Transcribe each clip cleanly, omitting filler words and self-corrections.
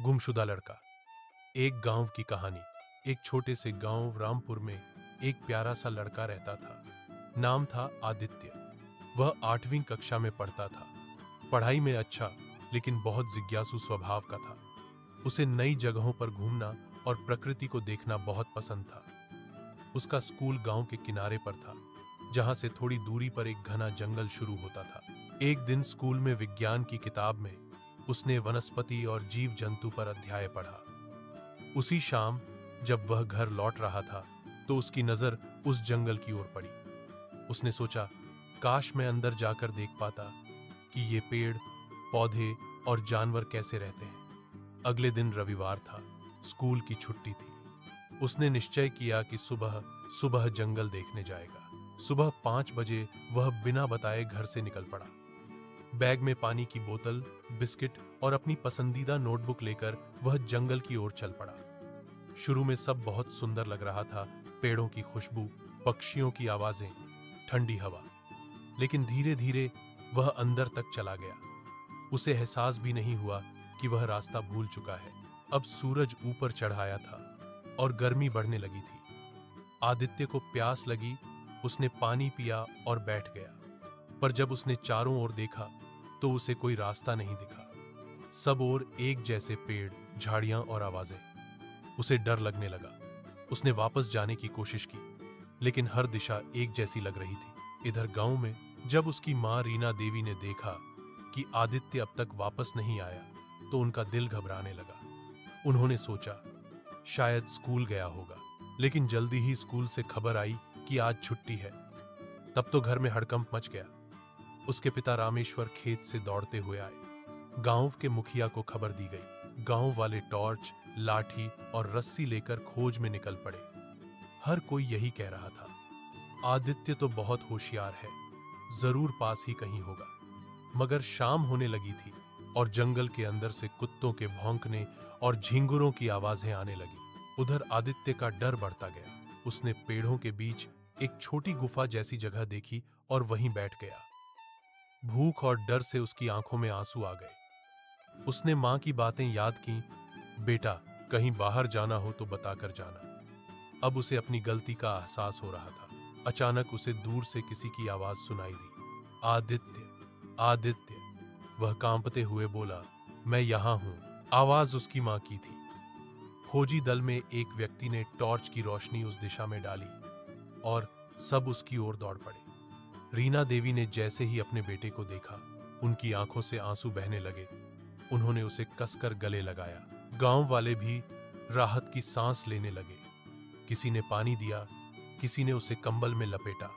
गुमशुदा लड़का। एक गांव की कहानी। एक छोटे से गांव रामपुर में एक प्यारा सा लड़का रहता था। नाम था आदित्य। वह 8वीं कक्षा में पढ़ता था। पढ़ाई में अच्छा, लेकिन बहुत जिज्ञासु स्वभाव का था। उसे नई जगहों पर घूमना और प्रकृति को देखना बहुत पसंद था। उसका स्कूल गांव के किनारे पर था, जहां से थोड़ी दूरी पर एक घना जंगल शुरू होता था। एक दिन स्कूल में विज्ञान की किताब में उसने वनस्पति और जीव जंतु पर अध्याय पढ़ा। उसी शाम जब वह घर लौट रहा था तो उसकी नजर उस जंगल की ओर पड़ी। उसने सोचा, काश मैं अंदर जाकर देख पाता कि ये पेड़, पौधे और जानवर कैसे रहते हैं। अगले दिन रविवार था, स्कूल की छुट्टी थी। उसने निश्चय किया कि सुबह सुबह जंगल देखने जाएगा। सुबह 5 बजे वह बिना बताए घर से निकल पड़ा। बैग में पानी की बोतल, बिस्किट और अपनी पसंदीदा नोटबुक लेकर वह जंगल की ओर चल पड़ा। शुरू में सब बहुत सुंदर लग रहा था, पेड़ों की खुशबू, पक्षियों की आवाजें, ठंडी हवा। लेकिन धीरे धीरे वह अंदर तक चला गया। उसे एहसास भी नहीं हुआ कि वह रास्ता भूल चुका है। अब सूरज ऊपर चढ़ आया था और गर्मी बढ़ने लगी थी। आदित्य को प्यास लगी। उसने पानी पिया और बैठ गया। पर जब उसने चारों ओर देखा तो उसे कोई रास्ता नहीं दिखा। सब ओर एक जैसे पेड़, झाड़ियां और आवाजें। उसे डर लगने लगा। उसने वापस जाने की कोशिश की, लेकिन हर दिशा एक जैसी लग रही थी। इधर गांव में जब उसकी मां रीना देवी ने देखा कि आदित्य अब तक वापस नहीं आया तो उनका दिल घबराने लगा। उन्होंने सोचा, शायद स्कूल गया होगा। लेकिन जल्दी ही स्कूल से खबर आई कि आज छुट्टी है। तब तो घर में हड़कंप मच गया। उसके पिता रामेश्वर खेत से दौड़ते हुए आए। गांव के मुखिया को खबर दी गई। गांव वाले टॉर्च, लाठी और रस्सी लेकर खोज में निकल पड़े। हर कोई यही कह रहा था, आदित्य तो बहुत होशियार है, जरूर पास ही कहीं होगा। मगर शाम होने लगी थी और जंगल के अंदर से कुत्तों के भौंकने और झिंगुरों की आवाजें आने लगी। उधर आदित्य का डर बढ़ता गया। उसने पेड़ों के बीच एक छोटी गुफा जैसी जगह देखी और वहीं बैठ गया। भूख और डर से उसकी आंखों में आंसू आ गए। उसने मां की बातें याद की, बेटा, कहीं बाहर जाना हो तो बताकर जाना। अब उसे अपनी गलती का एहसास हो रहा था। अचानक उसे दूर से किसी की आवाज सुनाई दी, आदित्य, आदित्य। वह कांपते हुए बोला, मैं यहां हूं। आवाज उसकी मां की थी। खोजी दल में एक व्यक्ति ने टॉर्च की रोशनी उस दिशा में डाली और सब उसकी ओर दौड़ पड़े। रीना देवी ने जैसे ही अपने बेटे को देखा, उनकी आंखों से आंसू बहने लगे। उन्होंने उसे कसकर गले लगाया। गांव वाले भी राहत की सांस लेने लगे। किसी ने पानी दिया, किसी ने उसे कंबल में लपेटा।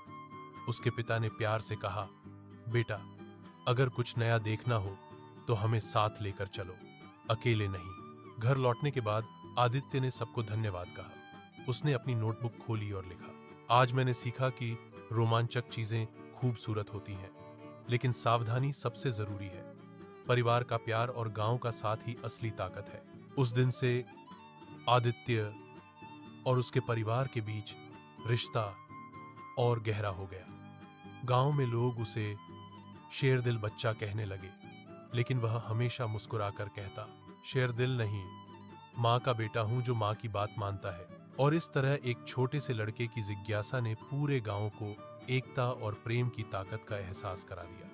उसके पिता ने प्यार से कहा, बेटा, अगर कुछ नया देखना हो तो हमें साथ लेकर चलो, अकेले नहीं। घर लौटने के बाद आदित्य ने सबको धन्यवाद कहा। उसने अपनी नोटबुक खोली और लिखा, आज मैंने सीखा कि रोमांचक चीजें खूबसूरत होती हैं, लेकिन सावधानी सबसे जरूरी है। परिवार का प्यार और गांव का साथ ही असली ताकत है। उस दिन से आदित्य और उसके परिवार के बीच रिश्ता और गहरा हो गया। गांव में लोग उसे शेरदिल बच्चा कहने लगे, लेकिन वह हमेशा मुस्कुराकर कहता, शेरदिल नहीं, मां का बेटा हूं जो मां की बात मानता है। और इस तरह एक छोटे से लड़के की जिज्ञासा ने पूरे गांव को एकता और प्रेम की ताकत का एहसास करा दिया।